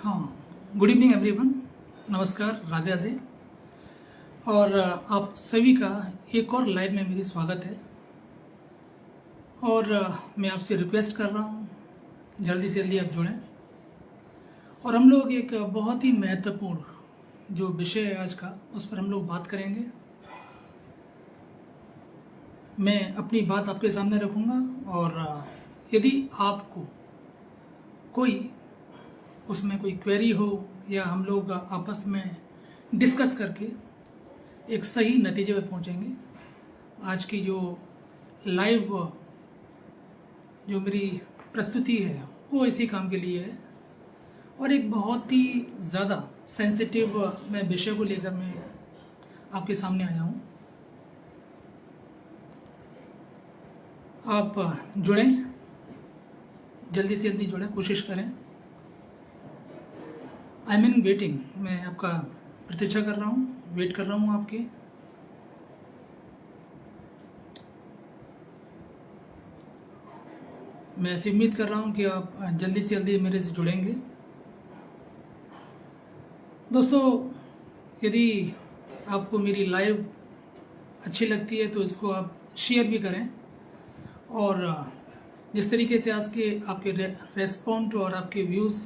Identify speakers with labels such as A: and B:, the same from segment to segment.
A: हाँ, good evening everyone. नमस्कार, राधे राधे। और आप सभी का एक और लाइव में मेरी स्वागत है। और मैं आपसे रिक्वेस्ट कर रहा हूँ जल्दी से जल्दी आप जुड़ें और हम लोग एक बहुत ही महत्वपूर्ण जो विषय है आज का उस पर हम लोग बात करेंगे। मैं अपनी बात आपके सामने रखूँगा और यदि आपको कोई उसमें कोई क्वेरी हो या हम लोग आपस में डिस्कस करके एक सही नतीजे पे पहुंचेंगे। आज की जो लाइव जो मेरी प्रस्तुति है वो इसी काम के लिए है और एक बहुत ही ज़्यादा सेंसिटिव मैं विषय को लेकर मैं आपके सामने आया हूँ। आप जुड़ें, जल्दी से जल्दी जुड़ें, कोशिश करें। आई मीन वेटिंग, मैं आपका प्रतीक्षा कर रहा हूँ, वेट कर रहा हूँ आपके। मैं ऐसी उम्मीद कर रहा हूँ कि आप जल्दी से जल्दी मेरे से जुड़ेंगे। दोस्तों, यदि आपको मेरी लाइव अच्छी लगती है तो इसको आप शेयर भी करें और जिस तरीके से आज के आपके रेस्पॉन्ड और आपके व्यूज़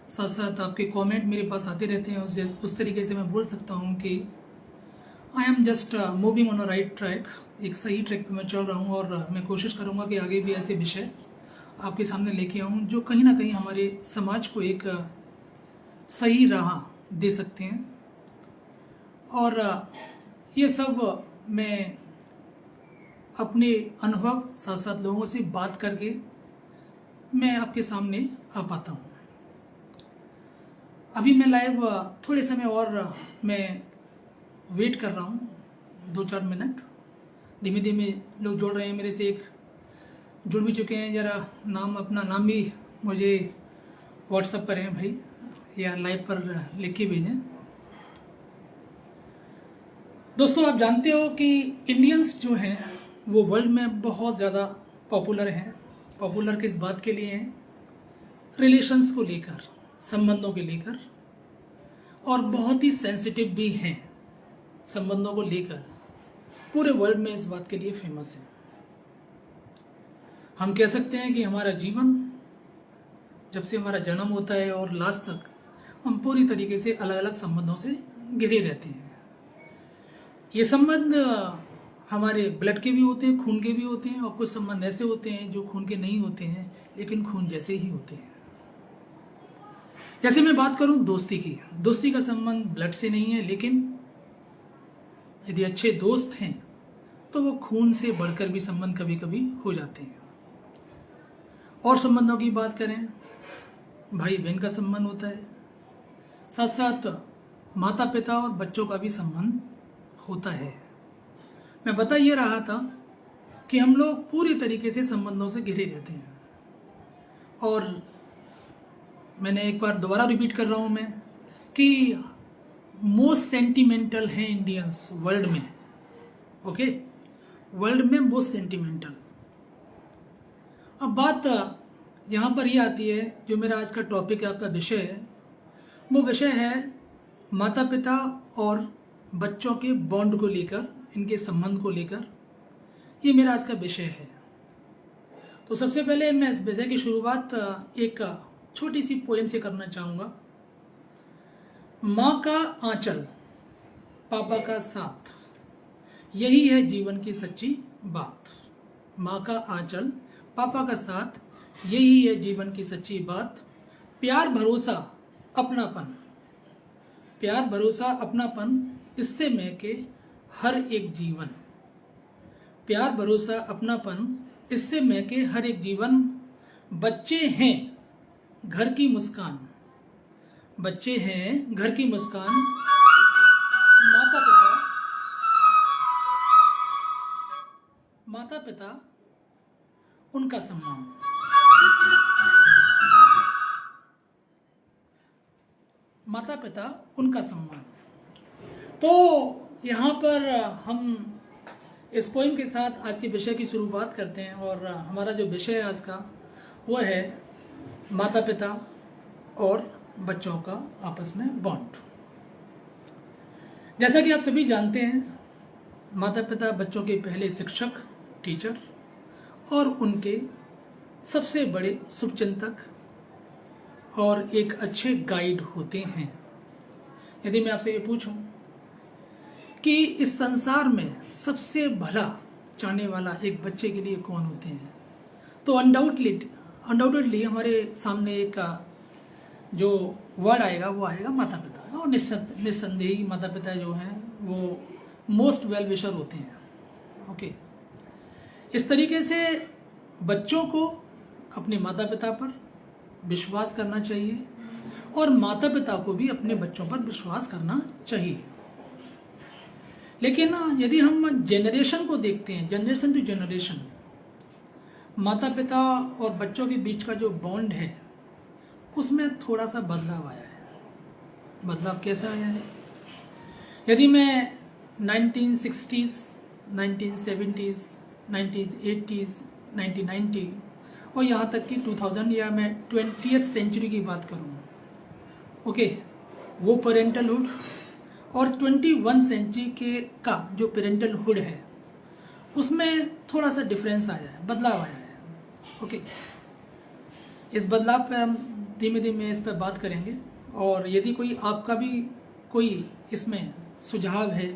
A: साथ साथ आपके कमेंट मेरे पास आते रहते हैं, उस तरीके से मैं बोल सकता हूँ कि I am just moving on a right track. एक सही ट्रैक पे मैं चल रहा हूँ और मैं कोशिश करूँगा कि आगे भी ऐसे विषय आपके सामने लेके आऊँ जो कहीं ना कहीं हमारे समाज को एक सही राह दे सकते हैं। और ये सब मैं अपने अनुभव साथ साथ लोगों से बात करके मैं आपके सामने आ पाता हूँ। अभी मैं लाइव थोड़े समय और मैं वेट कर रहा हूँ, 2-4 मिनट। धीमे धीमे लोग जुड़ रहे हैं मेरे से, एक जुड़ भी चुके हैं। ज़रा अपना नाम भी मुझे व्हाट्सएप करें भाई या लाइव पर लिख के भेजें। दोस्तों, आप जानते हो कि इंडियंस जो हैं वो वर्ल्ड में बहुत ज़्यादा पॉपुलर हैं। पॉपुलर किस बात के लिए हैं? रिलेशंस को लेकर, संबंधों के लेकर, और बहुत ही सेंसिटिव भी हैं संबंधों को लेकर। पूरे वर्ल्ड में इस बात के लिए फेमस है। हम कह सकते हैं कि हमारा जीवन जब से हमारा जन्म होता है और लास्ट तक हम पूरी तरीके से अलग अलग संबंधों से घिरे रहते हैं। ये संबंध हमारे ब्लड के भी होते हैं, खून के भी होते हैं, और कुछ संबंध ऐसे होते हैं जो खून के नहीं होते हैं लेकिन खून जैसे ही होते हैं। जैसे मैं बात करूं दोस्ती की, दोस्ती का संबंध ब्लड से नहीं है, लेकिन यदि अच्छे दोस्त हैं तो वो खून से बढ़कर भी संबंध कभी कभी हो जाते हैं। और संबंधों की बात करें, भाई बहन का संबंध होता है, साथ साथ माता पिता और बच्चों का भी संबंध होता है। मैं बता ये रहा था कि हम लोग पूरी तरीके से संबंधों से घिरे रहते हैं। और मैंने एक बार दोबारा रिपीट कर रहा हूं मैं कि मोस्ट सेंटिमेंटल हैं इंडियंस वर्ल्ड में। ओके, वर्ल्ड में मोस्ट सेंटिमेंटल। अब बात यहाँ पर ये आती है, जो मेरा आज का टॉपिक है, आपका विषय है, वो विषय है माता पिता और बच्चों के बॉन्ड को लेकर, इनके संबंध को लेकर। ये मेरा आज का विषय है। तो सबसे पहले मैं इस विषय की शुरुआत एक छोटी सी पोएम से करना चाहूँगा। माँ का आंचल, पापा का साथ, यही है जीवन की सच्ची बात। माँ का आंचल, पापा का साथ, यही है जीवन की सच्ची बात। प्यार भरोसा अपनापन, प्यार भरोसा अपनापन, इससे महके हर एक जीवन। प्यार भरोसा अपनापन, इससे महके हर एक जीवन। बच्चे हैं घर की मुस्कान, बच्चे हैं घर की मुस्कान। माता पिता उनका सम्मान। माता पिता उनका सम्मान। तो यहाँ पर हम इस पोइम के साथ आज के विषय की शुरुआत करते हैं। और हमारा जो विषय है आज का वो है माता पिता और बच्चों का आपस में बॉन्ड। जैसा कि आप सभी जानते हैं, माता पिता बच्चों के पहले शिक्षक, टीचर और उनके सबसे बड़े शुभचिंतक और एक अच्छे गाइड होते हैं। यदि मैं आपसे ये पूछूं कि इस संसार में सबसे भला चाहने वाला एक बच्चे के लिए कौन होते हैं, तो अनडाउटेडली हमारे सामने एक जो वर्ड आएगा वो आएगा माता पिता। और निस्संदेही माता पिता जो हैं वो मोस्ट वेल विशर होते हैं। ओके, इस तरीके से बच्चों को अपने माता पिता पर विश्वास करना चाहिए और माता पिता को भी अपने बच्चों पर विश्वास करना चाहिए। लेकिन यदि हम जनरेशन को देखते हैं, जनरेशन टू जनरेशन, माता पिता और बच्चों के बीच का जो बॉन्ड है उसमें थोड़ा सा बदलाव आया है। बदलाव कैसा आया है? यदि मैं 1960s, 1970s, 1980s, 1990 और यहाँ तक कि 2000 या मैं 20th सेंचुरी की बात करूँ, ओके, वो पेरेंटलहुड और 21 सेंचुरी के का जो पेरेंटलहुड है उसमें थोड़ा सा डिफरेंस आया है, बदलाव आया है। ओके, इस बदलाव पे हम धीमे धीमे इस पर बात करेंगे और यदि कोई आपका भी कोई इसमें सुझाव है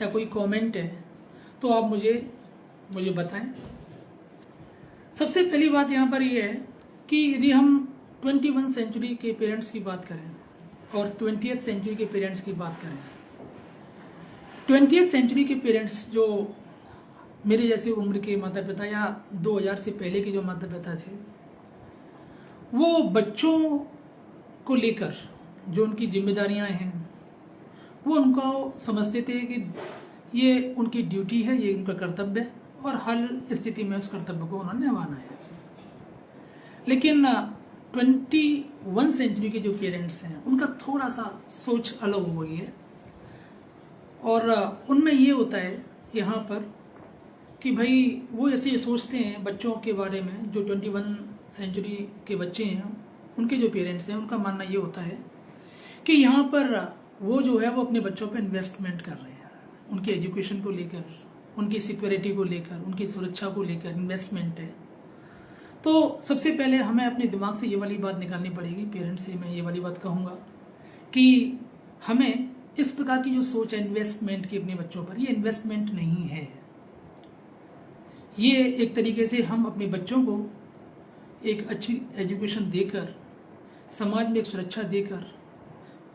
A: या कोई कमेंट है तो आप मुझे बताएं। सबसे पहली बात यहाँ पर ये है कि यदि हम 21 सेंचुरी के पेरेंट्स की बात करें और 20th सेंचुरी के पेरेंट्स की बात करें, 20th सेंचुरी के पेरेंट्स जो मेरे जैसे उम्र के माता पिता या 2000 से पहले के जो माता पिता थे, वो बच्चों को लेकर जो उनकी जिम्मेदारियां हैं वो उनको समझते थे कि ये उनकी ड्यूटी है, ये उनका कर्तव्य है और हर स्थिति में उस कर्तव्य को उन्होंने निभाना है। लेकिन 21 सेंचुरी के जो पेरेंट्स हैं उनका थोड़ा सा सोच अलग हो गई है और उनमें ये होता है यहाँ पर कि भाई वो ऐसे सोचते हैं बच्चों के बारे में, जो 21 सेंचुरी के बच्चे हैं उनके जो पेरेंट्स हैं उनका मानना ये होता है कि यहाँ पर वो जो है वो अपने बच्चों पर इन्वेस्टमेंट कर रहे हैं, उनकी एजुकेशन को लेकर, उनकी सिक्योरिटी को लेकर, उनकी सुरक्षा को लेकर इन्वेस्टमेंट है। तो सबसे पहले हमें अपने दिमाग से ये वाली बात निकालनी पड़ेगी, पेरेंट्स से मैं ये वाली बात कहूँगा कि हमें इस प्रकार की जो सोच है इन्वेस्टमेंट की अपने बच्चों पर, ये इन्वेस्टमेंट नहीं है। ये एक तरीके से हम अपने बच्चों को एक अच्छी एजुकेशन देकर, समाज में एक सुरक्षा देकर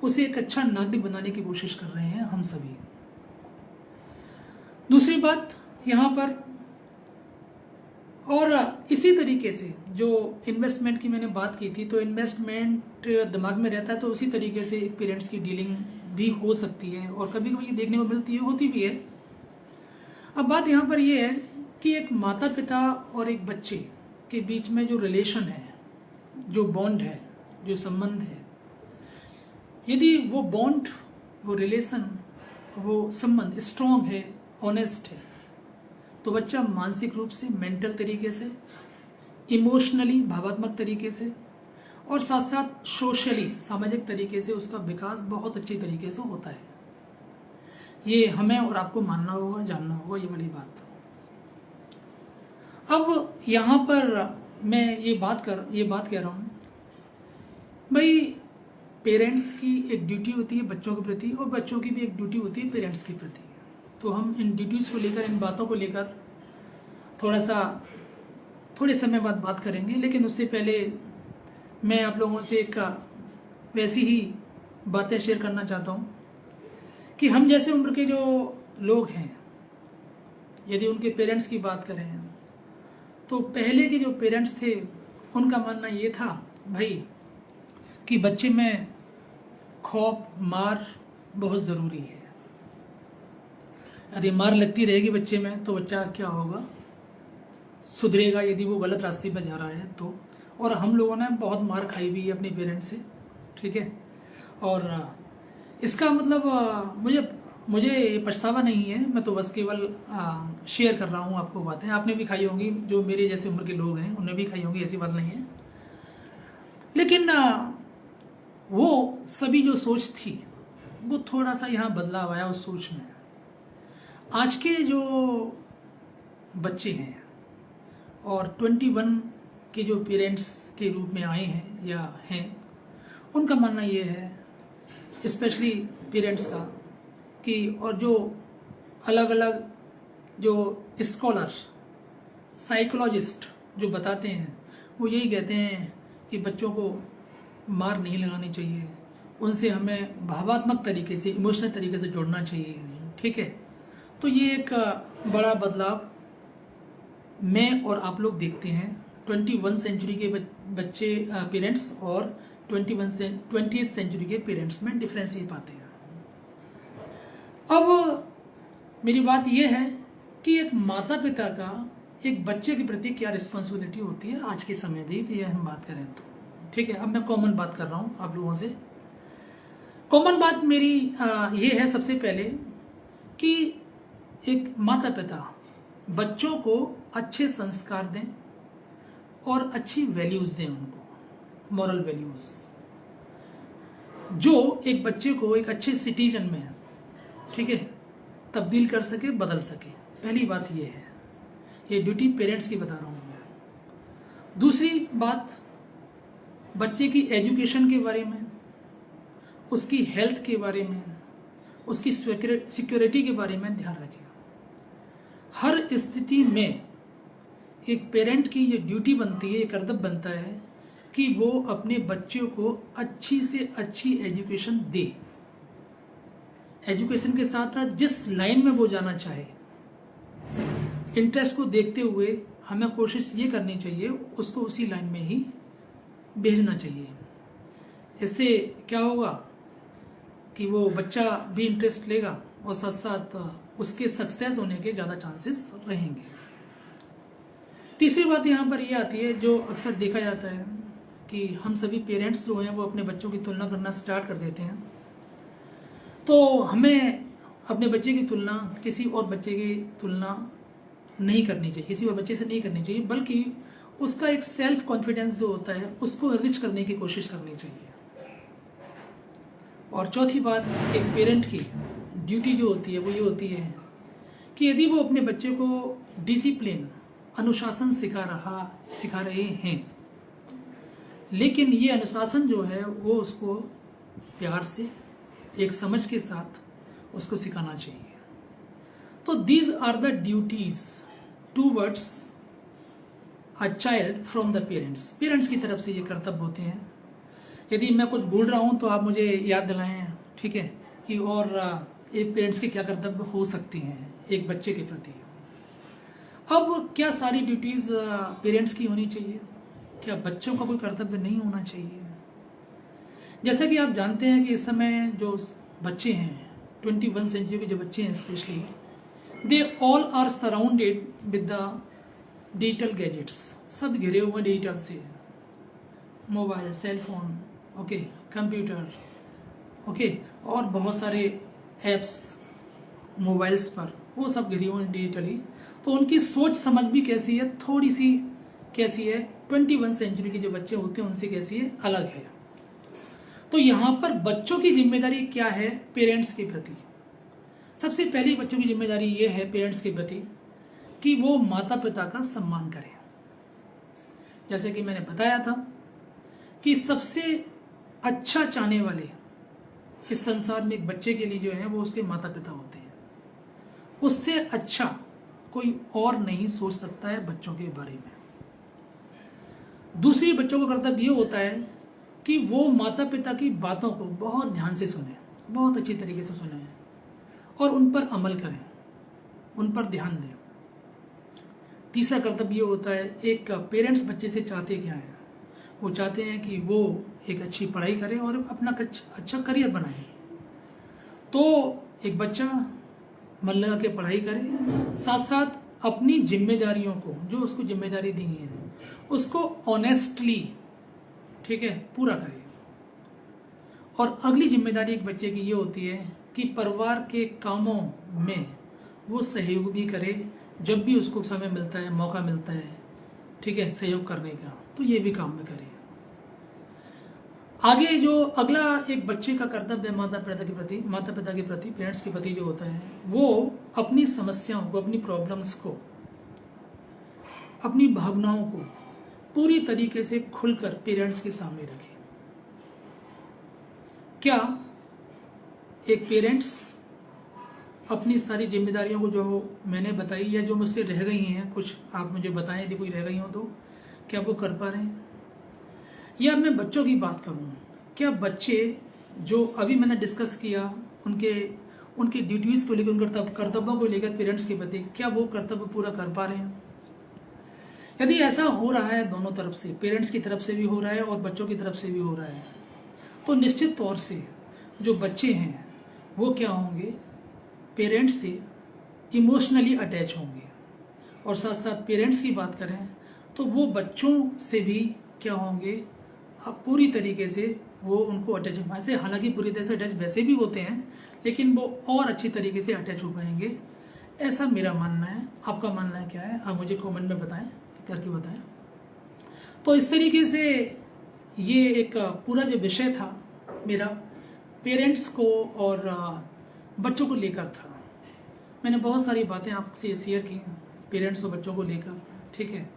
A: उसे एक अच्छा नागरिक बनाने की कोशिश कर रहे हैं हम सभी। दूसरी बात यहाँ पर, और इसी तरीके से जो इन्वेस्टमेंट की मैंने बात की थी, तो इन्वेस्टमेंट दिमाग में रहता है तो उसी तरीके से एक पेरेंट्स की डीलिंग भी हो सकती है और कभी कभी देखने को मिलती है, होती भी है। अब बात यहाँ पर ये है कि एक माता पिता और एक बच्चे के बीच में जो रिलेशन है, जो बॉन्ड है, जो संबंध है, यदि वो बॉन्ड, वो रिलेशन, वो संबंध स्ट्रॉन्ग है, ऑनेस्ट है, तो बच्चा मानसिक रूप से, मेंटल तरीके से, इमोशनली, भावात्मक तरीके से और साथ साथ सोशली, सामाजिक तरीके से उसका विकास बहुत अच्छी तरीके से होता है। ये हमें और आपको मानना होगा, जानना होगा ये वाली बात। अब यहाँ पर मैं ये बात कह रहा हूँ भाई, पेरेंट्स की एक ड्यूटी होती है बच्चों के प्रति और बच्चों की भी एक ड्यूटी होती है पेरेंट्स के प्रति। तो हम इन ड्यूटीज़ को लेकर, इन बातों को लेकर थोड़े समय बाद बात करेंगे। लेकिन उससे पहले मैं आप लोगों से एक वैसी ही बातें शेयर करना चाहता हूँ कि हम जैसे उम्र के जो लोग हैं, यदि उनके पेरेंट्स की बात करें तो पहले के जो पेरेंट्स थे उनका मानना ये था भाई कि बच्चे में खौफ, मार बहुत ज़रूरी है। यदि मार लगती रहेगी बच्चे में तो बच्चा क्या होगा, सुधरेगा यदि वो गलत रास्ते पर जा रहा है तो। और हम लोगों ने बहुत मार खाई हुई है अपने पेरेंट्स से, ठीक है। और इसका मतलब मुझे पछतावा नहीं है, मैं तो बस केवल शेयर कर रहा हूँ आपको बातें। आपने भी खाई होंगी, जो मेरे जैसे उम्र के लोग हैं उन्हें भी खाई होंगी, ऐसी बात नहीं है। लेकिन वो सभी जो सोच थी वो थोड़ा सा यहाँ बदलाव आया उस सोच में। आज के जो बच्चे हैं और 21 के जो पेरेंट्स के रूप में आए हैं या हैं, उनका मानना ये है स्पेशली पेरेंट्स का कि और जो अलग अलग जो स्कॉलर साइकोलॉजिस्ट जो बताते हैं वो यही कहते हैं कि बच्चों को मार नहीं लगानी चाहिए, उनसे हमें भावात्मक तरीके से इमोशनल तरीके से जोड़ना चाहिए। ठीक है, तो ये एक बड़ा बदलाव मैं और आप लोग देखते हैं 21 सेंचुरी के बच्चे पेरेंट्स और 20th सेंचुरी के पेरेंट्स में डिफरेंस ये पाते हैं। अब मेरी बात यह है कि एक माता पिता का एक बच्चे के प्रति क्या रिस्पॉन्सिबिलिटी होती है आज के समय में, ये हम बात करें तो। ठीक है, अब मैं कॉमन बात कर रहा हूँ आप लोगों से। कॉमन बात मेरी ये है सबसे पहले कि एक माता पिता बच्चों को अच्छे संस्कार दें और अच्छी वैल्यूज दें, उनको मॉरल वैल्यूज जो एक बच्चे को एक अच्छे सिटीजन में, ठीक है, तब्दील कर सके, बदल सके। पहली बात ये है, ये ड्यूटी पेरेंट्स की बता रहा हूं मैं। दूसरी बात, बच्चे की एजुकेशन के बारे में, उसकी हेल्थ के बारे में, उसकी सिक्योरिटी के बारे में ध्यान रखें। हर स्थिति में एक पेरेंट की ये ड्यूटी बनती है, ये कर्तव्य बनता है कि वो अपने बच्चों को अच्छी से अच्छी एजुकेशन दे। एजुकेशन के साथ साथ जिस लाइन में वो जाना चाहे, इंटरेस्ट को देखते हुए हमें कोशिश ये करनी चाहिए उसको उसी लाइन में ही भेजना चाहिए। इससे क्या होगा कि वो बच्चा भी इंटरेस्ट लेगा और साथ साथ उसके सक्सेस होने के ज़्यादा चांसेस रहेंगे। तीसरी बात यहाँ पर ये आती है जो अक्सर देखा जाता है कि हम सभी पेरेंट्स जो हैं वो अपने बच्चों की तुलना करना स्टार्ट कर देते हैं। तो हमें अपने बच्चे की तुलना किसी और बच्चे की तुलना नहीं करनी चाहिए, किसी और बच्चे से नहीं करनी चाहिए, बल्कि उसका एक सेल्फ कॉन्फिडेंस जो होता है उसको रिच करने की कोशिश करनी चाहिए। और चौथी बात, एक पेरेंट की ड्यूटी जो होती है वो ये होती है कि यदि वो अपने बच्चे को डिसिप्लिन, अनुशासन सिखा रहे हैं, लेकिन ये अनुशासन जो है वो उसको प्यार से, एक समझ के साथ उसको सिखाना चाहिए। तो these are the duties towards a child from the parents. Parents की तरफ से ये कर्तव्य होते हैं। यदि मैं कुछ भूल रहा हूँ तो आप मुझे याद दिलाएं, ठीक है, कि और एक पेरेंट्स के क्या कर्तव्य हो सकते हैं एक बच्चे के प्रति। अब क्या सारी ड्यूटीज पेरेंट्स की होनी चाहिए? क्या बच्चों का कोई कर्तव्य नहीं होना चाहिए? जैसा कि आप जानते हैं कि इस समय जो बच्चे हैं 21 सेंचुरी के जो बच्चे हैं specially, they all are surrounded with the digital gadgets. सब घिरे हुए डिजिटल से, mobile, cell phone, okay, computer, okay, और बहुत सारे एप्स मोबाइल्स पर, वो सब घिरे हुए डिजिटली। तो उनकी सोच समझ भी कैसी है, थोड़ी सी कैसी है, 21 सेंचुरी के जो बच्चे होते हैं उनसे कैसी है, अलग है। तो यहाँ पर बच्चों की जिम्मेदारी क्या है पेरेंट्स के प्रति? सबसे पहली बच्चों की जिम्मेदारी ये है पेरेंट्स के प्रति कि वो माता पिता का सम्मान करें। जैसे कि मैंने बताया था कि सबसे अच्छा चाहने वाले इस संसार में एक बच्चे के लिए जो है वो उसके माता पिता होते हैं। उससे अच्छा कोई और नहीं सोच सकता है बच्चों के बारे में। दूसरी, बच्चों का कर्तव्य ये होता है कि वो माता पिता की बातों को बहुत ध्यान से सुने, बहुत अच्छी तरीके से सुने और उन पर अमल करें, उन पर ध्यान दें। तीसरा कर्तव्य ये होता है, एक पेरेंट्स बच्चे से चाहते क्या है? वो चाहते हैं कि वो एक अच्छी पढ़ाई करे और अपना अच्छा करियर बनाए। तो एक बच्चा मन लगा के पढ़ाई करे, साथ साथ अपनी जिम्मेदारियों को, जो उसको जिम्मेदारी दी है, उसको ऑनेस्टली, ठीक है, पूरा करे। और अगली जिम्मेदारी एक बच्चे की ये होती है कि परिवार के कामों में वो सहयोग भी करे, जब भी उसको समय मिलता है, मौका मिलता है, ठीक है, सहयोग करने का, तो ये भी काम में करे। आगे जो अगला एक बच्चे का कर्तव्य माता पिता के प्रति पेरेंट्स के प्रति जो होता है, वो अपनी समस्याओं को, अपनी प्रॉब्लम्स को, अपनी भावनाओं को पूरी तरीके से खुलकर पेरेंट्स के सामने रखे। क्या एक पेरेंट्स अपनी सारी जिम्मेदारियों को जो मैंने बताई या जो मुझसे रह गई हैं, कुछ आप मुझे बताएं यदि कोई रह गई हो तो, क्या वो कर पा रहे हैं? या मैं बच्चों की बात करूं, क्या बच्चे जो अभी मैंने डिस्कस किया उनके ड्यूटीज़ को लेकर, उनके कर्तव्यों को लेकर पेरेंट्स के प्रति, क्या वो कर्तव्य पूरा कर पा रहे हैं? यदि ऐसा हो रहा है, दोनों तरफ से, पेरेंट्स की तरफ से भी हो रहा है और बच्चों की तरफ से भी हो रहा है, तो निश्चित तौर से जो बच्चे हैं वो क्या होंगे, पेरेंट्स से इमोशनली अटैच होंगे। और साथ साथ पेरेंट्स की बात करें तो वो बच्चों से भी क्या होंगे, अब पूरी तरीके से वो उनको अटैच हो, ऐसे हालांकि पूरी तरह से अटैच वैसे भी होते हैं, लेकिन वो और अच्छी तरीके से अटैच हो पाएंगे, ऐसा मेरा मानना है। आपका मानना है क्या है? आप मुझे कमेंट में बताएं, करके बताएं। तो इस तरीके से ये एक पूरा जो विषय था मेरा पेरेंट्स को और बच्चों को लेकर था। मैंने बहुत सारी बातें आपसे शेयर की पेरेंट्स और बच्चों को लेकर, ठीक है।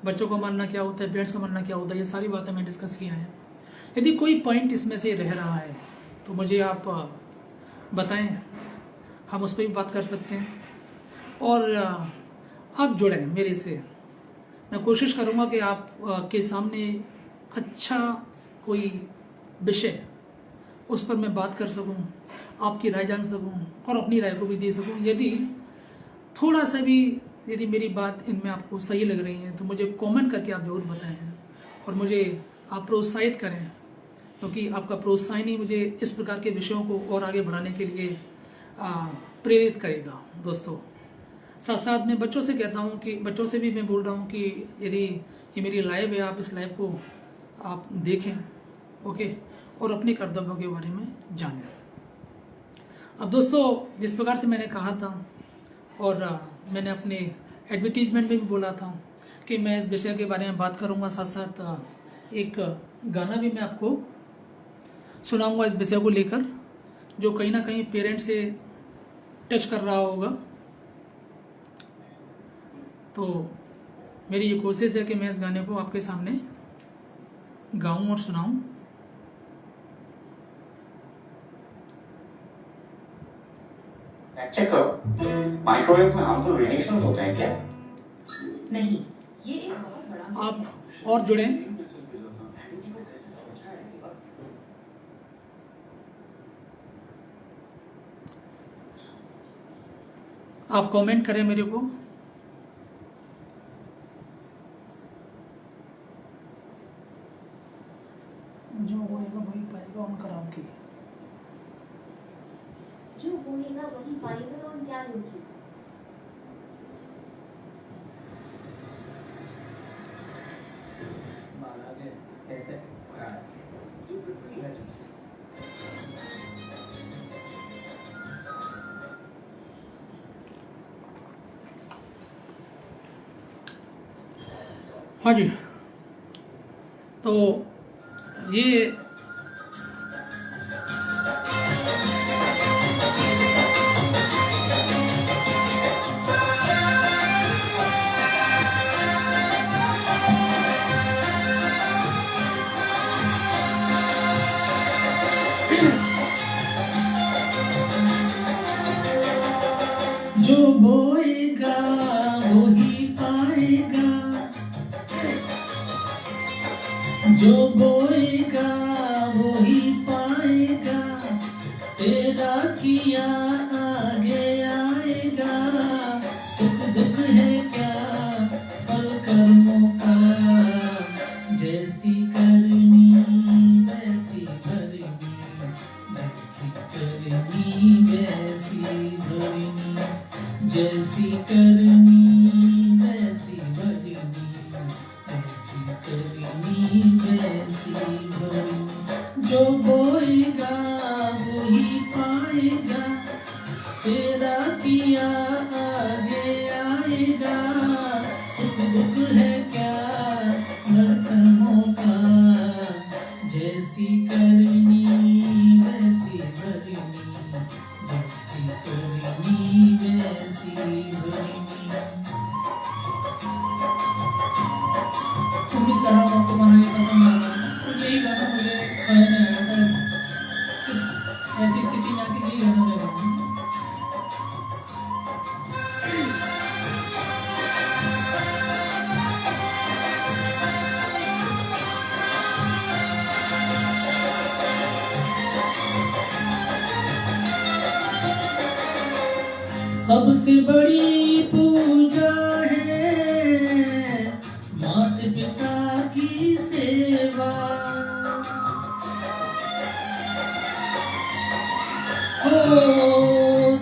A: बच्चों का मानना क्या होता है, पेरेंट्स का मानना क्या होता है, ये सारी बातें मैं डिस्कस किया है। यदि कोई पॉइंट इसमें से रह रहा है तो मुझे आप बताएं, हम उस पर भी बात कर सकते हैं। और आप जुड़ें मेरे से, मैं कोशिश करूँगा कि आप के सामने अच्छा कोई विषय उस पर मैं बात कर सकूं, आपकी राय जान सकूं और अपनी राय को भी दे सकूं। यदि थोड़ा सा भी यदि मेरी बात इनमें आपको सही लग रही है तो मुझे कमेंट करके आप जरूर बताएं और मुझे आप प्रोत्साहित करें, क्योंकि आपका प्रोत्साहन ही मुझे इस प्रकार के विषयों को और आगे बढ़ाने के लिए प्रेरित करेगा। दोस्तों, साथ साथ मैं बच्चों से कहता हूँ कि बच्चों से भी मैं बोल रहा हूँ कि यदि ये मेरी लाइव है, आप इस लाइव को आप देखें, ओके, और अपने कर्तव्यों के बारे में जानें। अब दोस्तों, जिस प्रकार से मैंने कहा था और मैंने अपने एडवर्टीजमेंट में भी बोला था कि मैं इस विषय के बारे में बात करूंगा, साथ साथ एक गाना भी मैं आपको सुनाऊंगा इस विषय को लेकर, जो कहीं ना कहीं पेरेंट्स से टच कर रहा होगा। तो मेरी ये कोशिश है कि मैं इस गाने को आपके सामने गाऊं और सुनाऊं।
B: चेक करो, माइक्रोवेव में हार्मफुल रेडिएशन होते हैं क्या?
C: नहीं, ये एक बहुत बड़ा।
A: आप और जुड़ें। आप कमेंट करें मेरे को। जो होएगा वही पाएगा, उन कराम की
C: जो होएगा वही पाएगा और क्या होगी।
B: कैसे?
A: हाँ जी, तो ये जो बोएगा वही पाएगा, जो बोएगा वही पाएगा, तेरा किया आगे आएगा। सुख दुख है क्या फल कर्मों का, जैसी करनी वैसी भरनी, जैसी करनी वैसी भरनी, जैसी करनी वैसी भरनी, ऐसी करनी वैसी भरनी। जो बोएगा वही पाएगा, तेरा किया आगे आएगा। सुख दुख है क्या कर्मों का, जैसी सबसे बड़ी पूजा है माता पिता की सेवा। ओ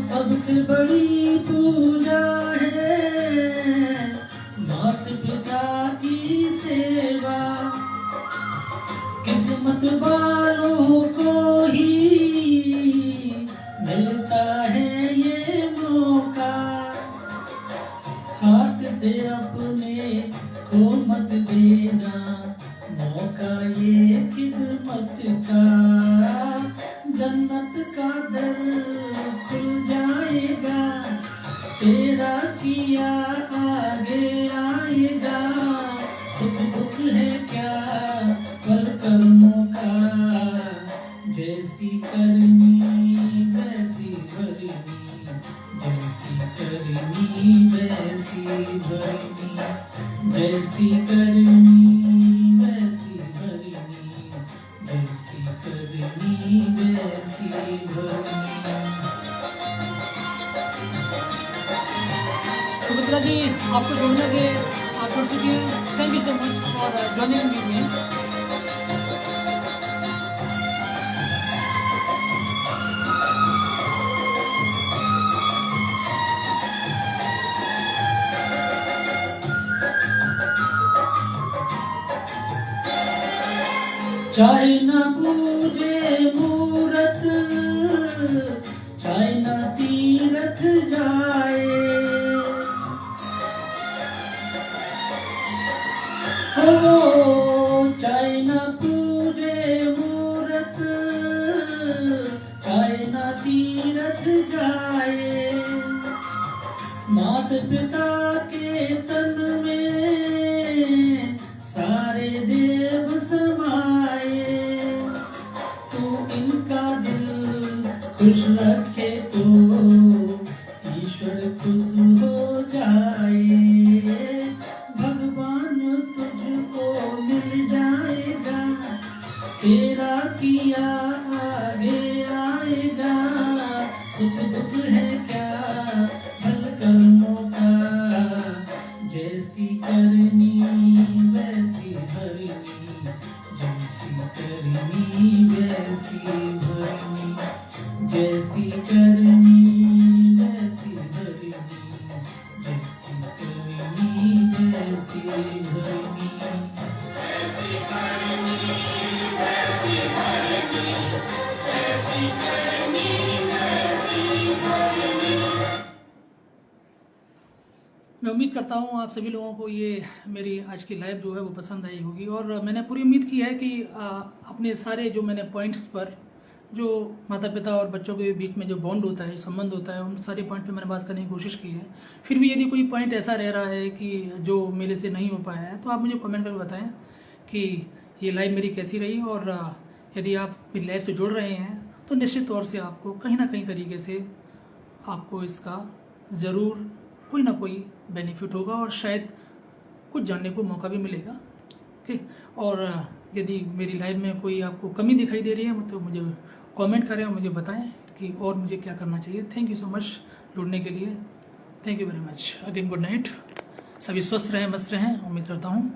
A: सबसे बड़ी पूजा है माता पिता की सेवा। किस्मत वालों को ही मिलता है ये मौका। हाथ से अपने को मत देना मौका ये खिदमत का। जन्नत का दर खुल जाएगा तेरा किया आगे आएगा। सुख दुख है क्या पल कर्मों का। जैसी करनी वैसी भरनी जैसी करनी वैसी भरनी। जैसी करनी वैसी भरनी जैसी करनी वैसी भरनी। सुमित्रा जी आपको जुड़ने से आप जुड़ चुकी हैं। Thank you so much for joining with me. चाहे न पूजे मूरत चाहे न तीरथ जाए। हो चाहे न पूजे मूरत चाहे न तीरथ जाए। माता पिता के तन में सारे देव समाए। तू इनका दिल खुश रखे तो ईश्वर खुश हो जाए। भगवान तुझको मिल जाएगा तेरा किया आगे आएगा। सुख दुख है क्या भल कर्मों का। जैसी करनी वैसी भरनी जैसी करनी वैसी भरनी। जैसी करनी वैसी भरनी जैसी करनी वैसी भरनी। जैसी करनी वैसी भरनी जैसी करनी वैसी भरनी। मैं उम्मीद करता हूँ आप सभी लोगों को ये मेरी आज की लाइव जो है वो पसंद आई होगी। और मैंने पूरी उम्मीद की है कि अपने सारे जो मैंने पॉइंट्स पर जो माता पिता और बच्चों के बीच में जो बॉन्ड होता है संबंध होता है उन सारे पॉइंट पे मैंने बात करने की कोशिश की है। फिर भी यदि कोई पॉइंट ऐसा रह रहा है कि जो मेरे से नहीं हो पाया है तो आप मुझे कमेंट करके बताएं कि ये लाइव मेरी कैसी रही। और यदि आप मेरी लाइव से जुड़ रहे हैं तो निश्चित तौर से आपको कहीं ना कहीं तरीके से आपको इसका ज़रूर कोई ना कोई बेनिफिट होगा और शायद कुछ जानने को मौका भी मिलेगा। ओके। और यदि मेरी लाइफ में कोई आपको कमी दिखाई दे रही है तो मुझे कमेंट करें और मुझे बताएं कि और मुझे क्या करना चाहिए। थैंक यू सो मच जुड़ने के लिए। Thank you very much. Again good night. सभी स्वस्थ रहें मस्त रहें उम्मीद करता हूँ।